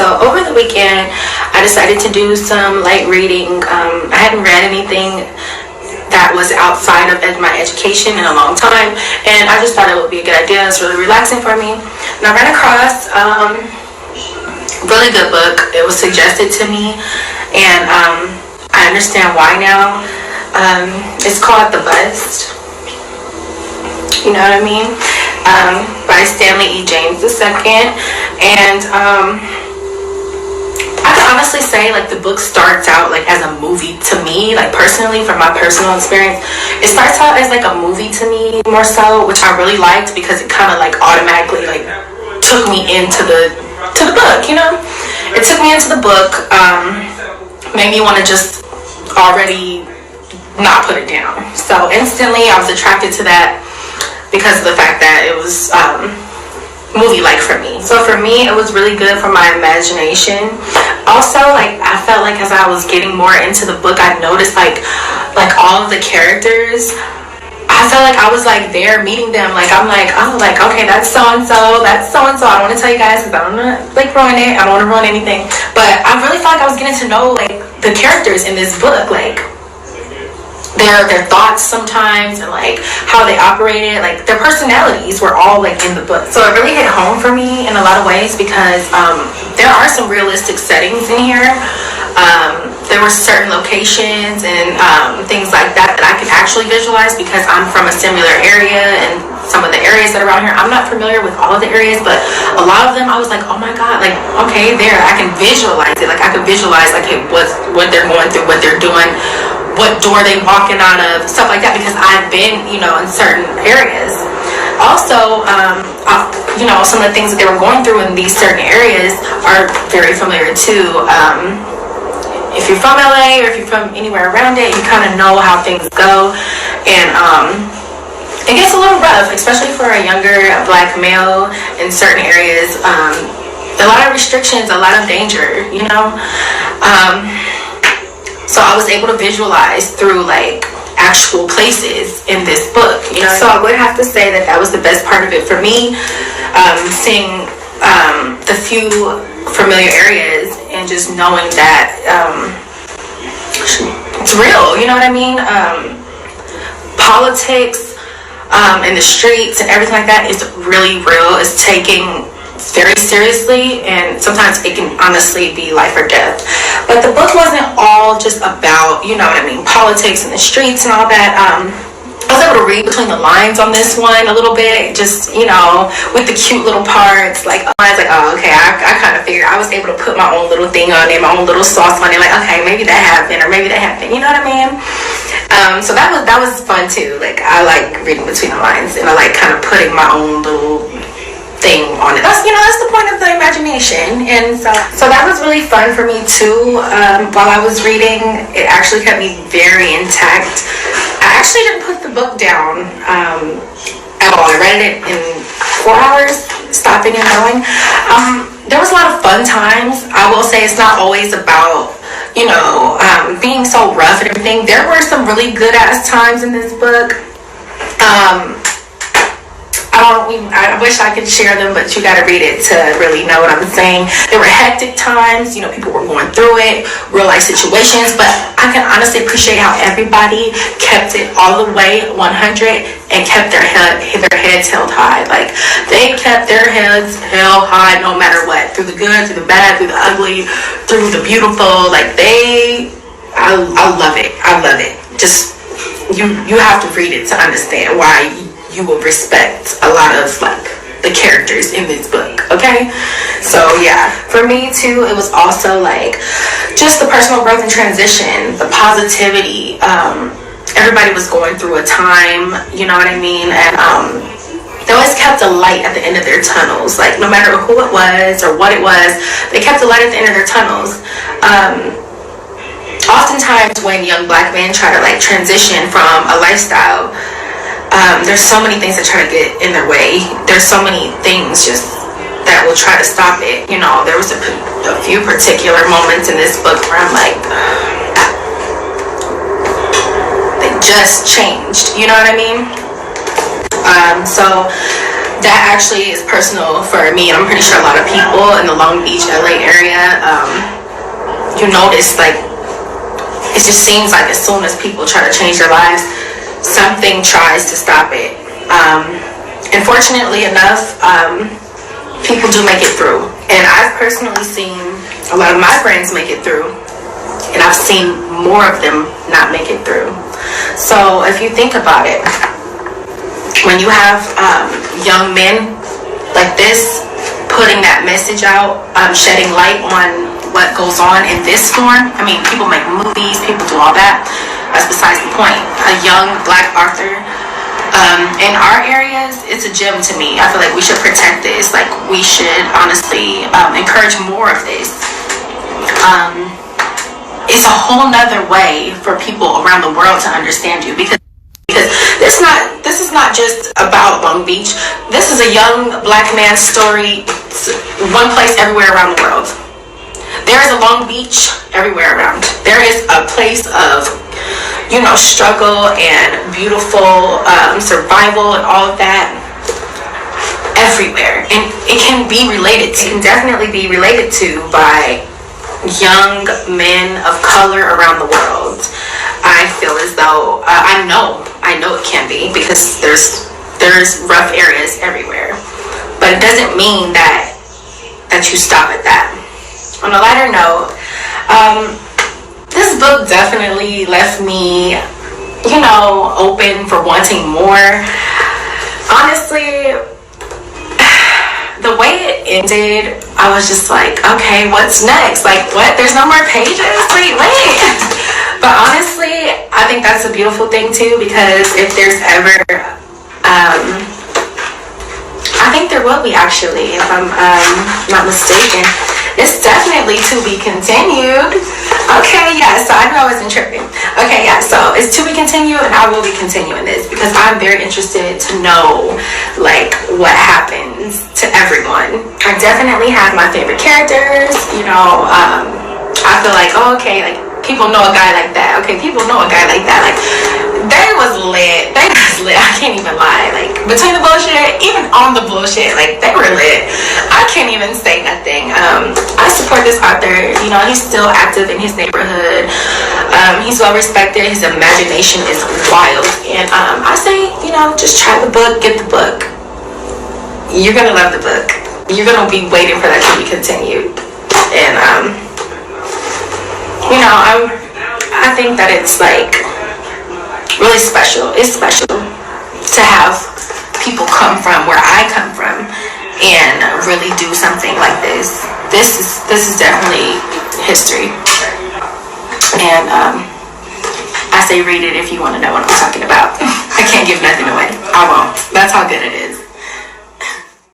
So over the weekend, I decided to do some light reading. I hadn't read anything that was outside of my education in a long time, and I just thought it would be a good idea. It's really relaxing for me. And I ran across a really good book. It was suggested to me, and I understand why now. It's called 𝗵𝗲 𝗕𝘂𝘀𝘁. You know what I mean? By Stanley E. James II. And I can honestly say, like, the book starts out like as a movie to me, like personally, from my personal experience. It starts out as like a movie to me, more so, which I really liked because it kind of like automatically like took me into the book, you know? It took me into the book, made me want to just already not put it down. So instantly I was attracted to that because of the fact that it was movie-like for me. So for me, it was really good for my imagination. Also, like, I felt like as I was getting more into the book, I noticed like all of the characters, I felt like I was like there meeting them. Like, I'm like, oh, like, okay, that's so-and-so, that's so-and-so. I don't want to tell you guys because I don't want to like ruin it. I don't want to ruin anything. But I really felt like I was getting to know like the characters in this book, like their thoughts sometimes, and like how they operated, like their personalities were all like in the book. So it really hit home for me in a lot of ways because there are some realistic settings in here. There were certain locations and things like that I can actually visualize because I'm from a similar area, and some of the areas that are around here, I'm not familiar with all of the areas, but a lot of them I was like, oh my god, like, okay, there, I can visualize it. Like, I can visualize like, hey, what they're going through, what they're doing, what door they walking out of, stuff like that, because I've been, you know, in certain areas. Also, you know, some of the things that they were going through in these certain areas are very familiar too. If you're from LA or if you're from anywhere around it, you kind of know how things go, and it gets a little rough, especially for a younger black male in certain areas. A lot of restrictions, a lot of danger, you know. So I was able to visualize through like actual places in this book, you know. So I would have to say that that was the best part of it for me, seeing the few familiar areas and just knowing that it's real, you know what I mean? Politics in the streets and everything like that is really real. It's taking very seriously, and sometimes it can honestly be life or death. But the book wasn't all just about, you know what I mean, politics in the streets and all that. I was able to read between the lines on this one a little bit, just, you know, with the cute little parts. Like, I was like, oh, okay, I kind of figured I was able to put my own little thing on it, my own little sauce on it. Like, okay, maybe that happened, or maybe that happened. You know what I mean? So that was fun too. Like, I like reading between the lines, and I like kind of putting my own little thing on it. That's, you know, that's the point of the imagination. And so that was really fun for me too. While I was reading, it actually kept me very intact. I actually didn't put the book down at all. I read it in 4 hours, stopping and going. There was a lot of fun times. I will say it's not always about, you know, being so rough and everything. There were some really good ass times in this book. I wish I could share them, but you gotta read it to really know what I'm saying. There were hectic times, you know, people were going through it, real life situations, but I can honestly appreciate how everybody kept it all the way 100 and kept their heads held high. Like, they kept their heads held high no matter what, through the good, through the bad, through the ugly, through the beautiful. Like, I love it. I love it. Just, you have to read it to understand why you will respect a lot of like the characters in this book, okay? So yeah, for me too, it was also like just the personal growth and transition, the positivity. Everybody was going through a time, you know what I mean? And they always kept a light at the end of their tunnels. Like, no matter who it was or what it was, they kept a light at the end of their tunnels. Oftentimes when young black men try to like transition from a lifestyle, there's so many things that try to get in their way. There's so many things just that will try to stop it. You know, there was a few particular moments in this book where I'm like, they just changed. You know what I mean? So that actually is personal for me, and I'm pretty sure a lot of people in the Long Beach, LA area. You notice, like, it just seems like as soon as people try to change their lives, something tries to stop it. Unfortunately enough, people do make it through, and I've personally seen a lot of my friends make it through, and I've seen more of them not make it through. So if you think about it, when you have young men like this putting that message out, shedding light on what goes on in this form. I mean, people make movies, people do all that. That's besides the point. A young black author in our areas, it's a gem to me. I feel like we should protect this. Like, we should honestly encourage more of this. It's a whole nother way for people around the world to understand you, because this is not just about Long Beach. This is a young black man's story, one place everywhere around the world. There is a Long Beach everywhere around. There is a place of, you know, struggle and beautiful survival and all of that everywhere. And it can be related to, can definitely be related to by young men of color around the world. I feel as though, I know it can be, because there's rough areas everywhere. But it doesn't mean that you stop at that. On a lighter note, this book definitely left me, you know, open for wanting more. Honestly, the way it ended, I was just like, okay, what's next? Like, what? There's no more pages? Wait. But honestly, I think that's a beautiful thing too, because if there's ever, I think there will be, actually, if I'm not mistaken. It's definitely to be continued. Okay, yeah, so I knew I wasn't tripping. Okay, yeah, so it's to be continued, and I will be continuing this, because I'm very interested to know, like, what happens to everyone. I definitely have my favorite characters, you know. I feel like, oh, okay, like, people know a guy like that. Okay, people know a guy like that. Like, they was lit. I can't even lie. Like, between the bullshit, even on the bullshit, like, they were lit. I can't even say nothing. I support this author. You know, he's still active in his neighborhood. He's well respected. His imagination is wild. And I say, you know, just try the book, get the book. You're gonna love the book. You're gonna be waiting for that to be continued. And you know, I think that it's like really special. It's special to have people come from where I come from and really do something like this. This is definitely history. And I say read it if you want to know what I'm talking about. I can't give nothing away. I won't. That's how good it is.